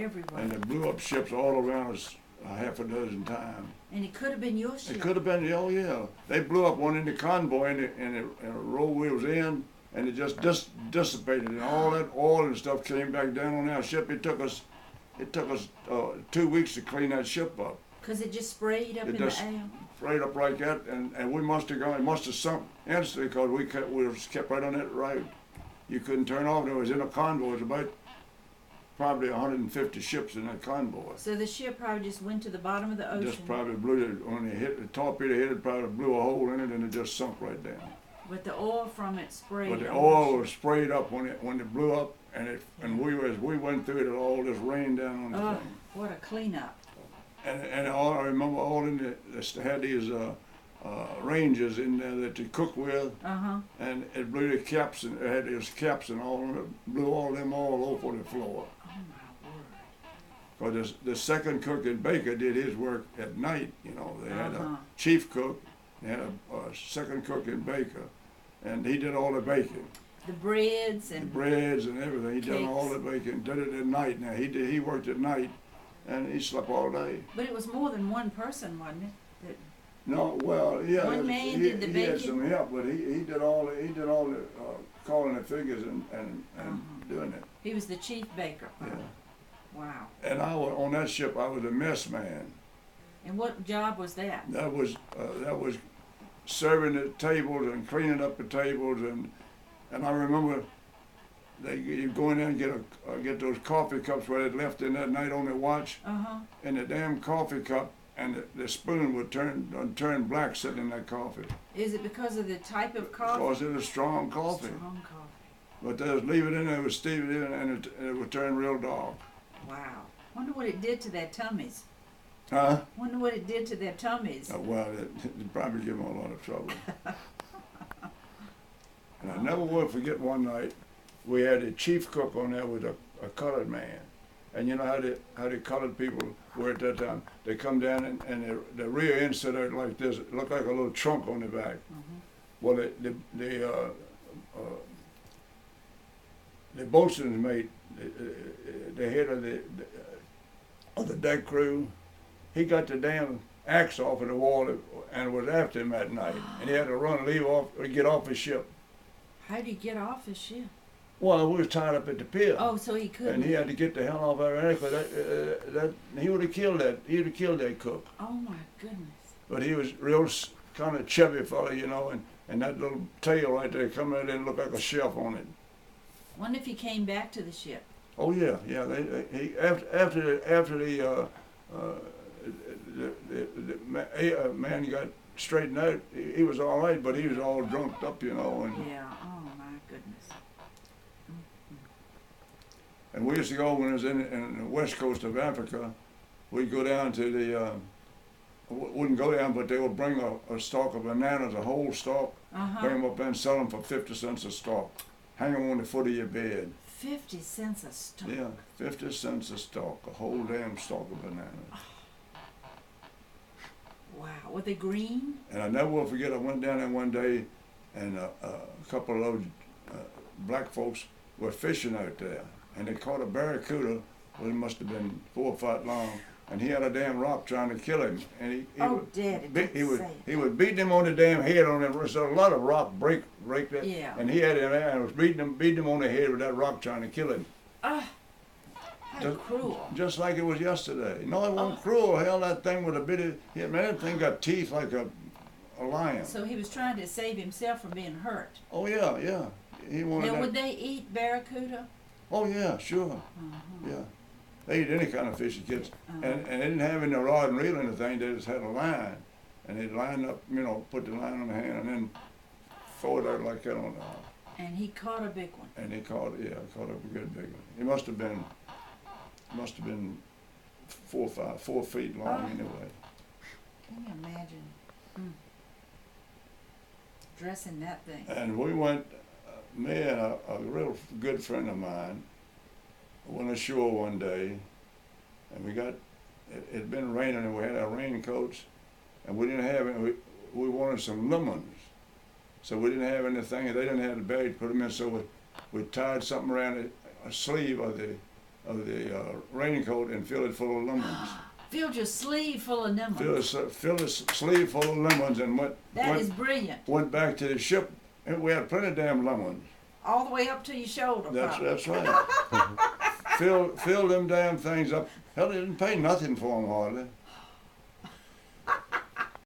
everywhere. And they blew up ships all around us a half a dozen times. And it could have been your ship. It could have been, oh yeah. They blew up one in the convoy in the row we was in, and it just dissipated, and all that oil and stuff came back down on our ship. It took us 2 weeks to clean that ship up. Because it just sprayed up It in just the air. sprayed up like that, and we must have gone. It must have sunk instantly because we was kept right on that road. You couldn't turn off. It was in a convoy. It was about probably 150 ships in that convoy. So the ship probably just went to the bottom of the ocean. Just probably blew it when it hit the torpedo hit it. Probably blew a hole in it, and it just sunk right down. But the oil from it sprayed. But the on oil the was sprayed up when it blew up, and as we went through it, it all just rained down on the Oh, thing. what a cleanup. And all, I remember all in they had these ranges in there that you cook with, and it blew the caps, and it had these caps and all, and it blew all them all over the floor. Oh my word. Because the second cook and baker did his work at night. You know, they had a chief cook, they had a second cook and baker, and he did all the baking. The breads and everything. He did all cakes. the baking. Did it at night. Now he worked at night, and he slept all day. But it was more than one person, wasn't it? No, well, yeah. One man he, did the he had baking? some help, but he did all the calling the figures and doing it. He was the chief baker. Yeah. Wow. And on that ship, I was a mess man. And what job was that? That was serving the tables and cleaning up the tables, and I remember you go in there and get those coffee cups where they left in that night on the watch, and the damn coffee cup and the spoon would turn black sitting in that coffee. Is it because of the type of coffee? Because it was strong coffee. Strong coffee. But they would leave it in there, it would steam it in, and it would turn real dark. Wow. Wonder what it did to their tummies. Huh? Wonder what it did to their tummies. Well, it probably gave them a lot of trouble. And I never will forget one night, we had a chief cook on there with a colored man. And you know how the colored people were at that time? They come down and the rear end set out like this. It looked like a little trunk on the back. Well, the boatswain's mate, the head of the deck crew, he got the damn axe off of the wall and was after him that night. And he had to get off his ship. How did he get off his ship? Well, we was tied up at the pier. Oh, so he couldn't. And he had to get the hell off there, because he would have killed that. He would have killed that cook. Oh my goodness. But he was real kind of chubby fellow, you know, and that little tail right there coming out and looked like a shelf on it. Wonder if he came back to the ship. Oh yeah. After the man got straightened out, he was all right, but he was all drunked up, you know. And yeah. Oh my goodness. And we used to go when it was in the west coast of Africa. We'd go down to the, wouldn't go down, but they would bring a stalk of bananas, a whole stalk, bring them up there and sell them for 50 cents a stalk. Hang them on the foot of your bed. 50 cents a stalk? Yeah, 50 cents a stalk, a whole damn stalk of bananas. Wow, were they green? And I never will forget, I went down there one day, and a couple of those black folks were fishing out there. And they caught a barracuda, well, it must have been 4 foot long, and he had a damn rock trying to kill him. And he was beating him on the damn head on it. So a lot of rock break that. Yeah. And he had him there and was beating him on the head with that rock trying to kill him. How cruel. Just like it was yesterday. No, it wasn't cruel. Hell, that thing with a bit of, man, that thing got teeth like a lion. So he was trying to save himself from being hurt. Oh yeah. He wanted now, that. would they eat barracuda? Oh yeah, sure. Yeah. They eat any kind of fish that gets, and they didn't have any rod and reel or anything. They just had a line, and they'd line up, you know, put the line on the hand, and then throw it out like that on the. And he caught a big one. And he caught a good big one. He must have been 4 feet long anyway. Can you imagine dressing that thing? And we went, me and a real good friend of mine went ashore one day, and it had been raining, and we had our raincoats, and we didn't have any, we wanted some lemons. So we didn't have anything, and they didn't have the bag to put them in, so we tied something around a sleeve of of the raincoat and filled it full of lemons. Filled your sleeve full of lemons. Filled his sleeve full of lemons and That is brilliant. went back to the ship, and we had plenty of damn lemons. All the way up to your shoulder. That's right. Fill them damn things up. Hell, they didn't pay nothing for them hardly.